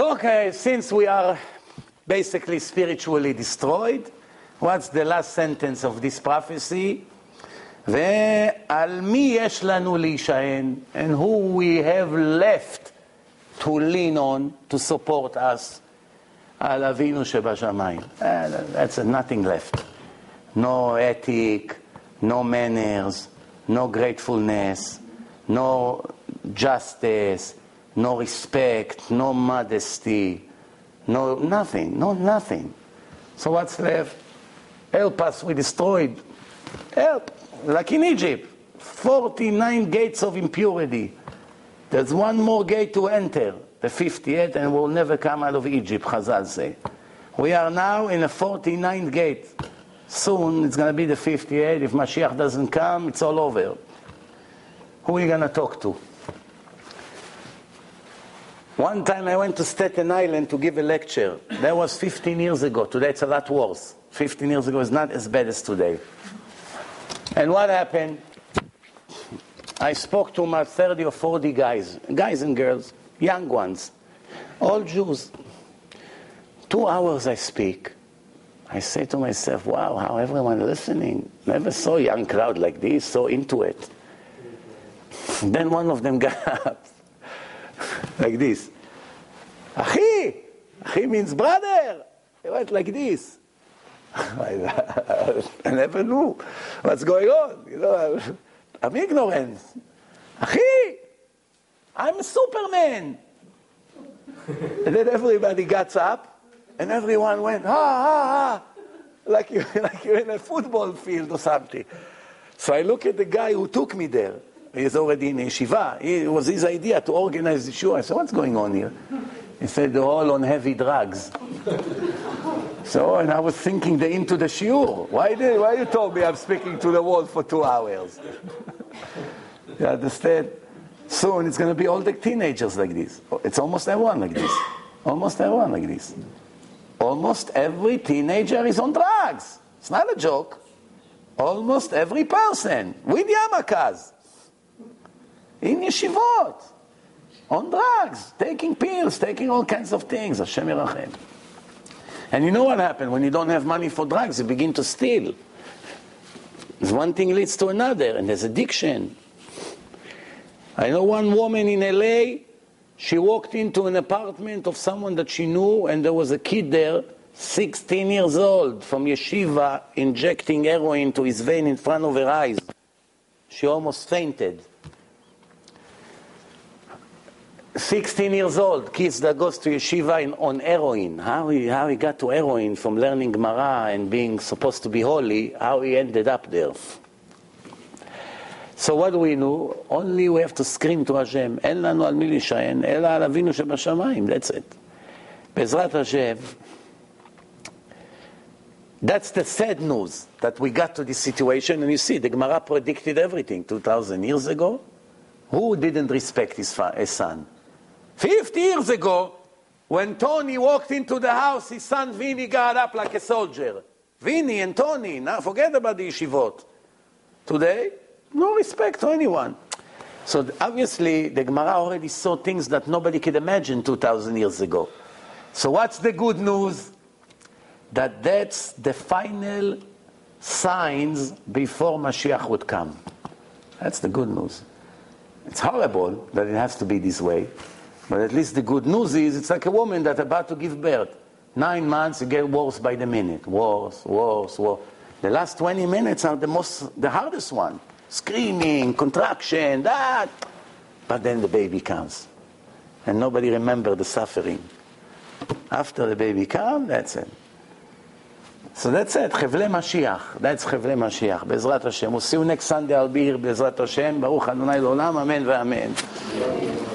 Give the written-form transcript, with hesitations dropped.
So, okay, since we are basically spiritually destroyed, what's the last sentence of this prophecy? ועל מי יש לנו להישען, and who we have left to lean on, to support us, על אבינו שבשמיים. That's nothing left. No ethic, no manners, no gratefulness, no justice, no respect, no modesty, no nothing. So what's left? Help us, we destroyed. Help. Like in Egypt, 49 gates of impurity. There's one more gate to enter, the 58th, and we'll never come out of Egypt, Chazal say. We are now in a 49th gate. Soon it's going to be the 58th. If Mashiach doesn't come, it's all over. Who are you going to talk to? One time I went to Staten Island to give a lecture. That was 15 years ago. Today it's a lot worse. 15 years ago is not as bad as today. And what happened? I spoke to about 30 or 40 guys and girls, young ones, all Jews. 2 hours I speak. I say to myself, wow, how everyone listening. Never saw a young crowd like this, so into it. Then one of them got up, like this. Achi! Achi means brother! He went like this. I never knew what's going on. You know, I'm ignorant. Achi! I'm a Superman! And then everybody got up, and everyone went, like you're in a football field or something. So I look at the guy who took me there. He's already in yeshiva. It was his idea to organize the show. I said, what's going on here? He said, they're all on heavy drugs. So, and I was thinking they're into the shiur. Why you told me I'm speaking to the wall for 2 hours? You understand? Soon it's going to be all the teenagers like this. It's almost everyone like this. Almost everyone like this. Almost every teenager is on drugs. It's not a joke. Almost every person with yarmulkes, in yeshivot, on drugs, taking pills, taking all kinds of things. Hashem Yerachem. And you know what happened? When you don't have money for drugs, you begin to steal. One thing leads to another, and there's addiction. I know one woman in LA, she walked into an apartment of someone that she knew, and there was a kid there, 16 years old, from yeshiva, injecting heroin to his vein in front of her eyes. She almost fainted. 16 years old, kids that goes to yeshiva on heroin. How he got to heroin from learning Gemara and being supposed to be holy, how he ended up there. So what do we know? Only we have to scream to Hashem, אין לנו על מי להישען, אלא על אבינו שבשמיים. That's it. בעזרת Hashem. That's the sad news, that we got to this situation. And you see, the Gemara predicted everything 2,000 years ago. Who didn't respect his son? 50 years ago, when Tony walked into the house, his son Vinny got up like a soldier. Vinny and Tony, now forget about the yeshivot. Today, no respect to anyone. So obviously, the Gemara already saw things that nobody could imagine 2,000 years ago. So what's the good news? That's the final signs before Mashiach would come. That's the good news. It's horrible that it has to be this way. But at least the good news is, it's like a woman that's about to give birth. 9 months, it gets worse by the minute. Worse. The last 20 minutes are the hardest one. Screaming, contraction, that. But then the baby comes. And nobody remembers the suffering. After the baby comes, that's it. So that's it, Chevle Mashiach. That's Chevle Mashiach. Bezrat Hashem. We'll see you next Sunday. I'll be here, Bezrat Hashem. Baruch Adonai L'olam. Amen ve'amen.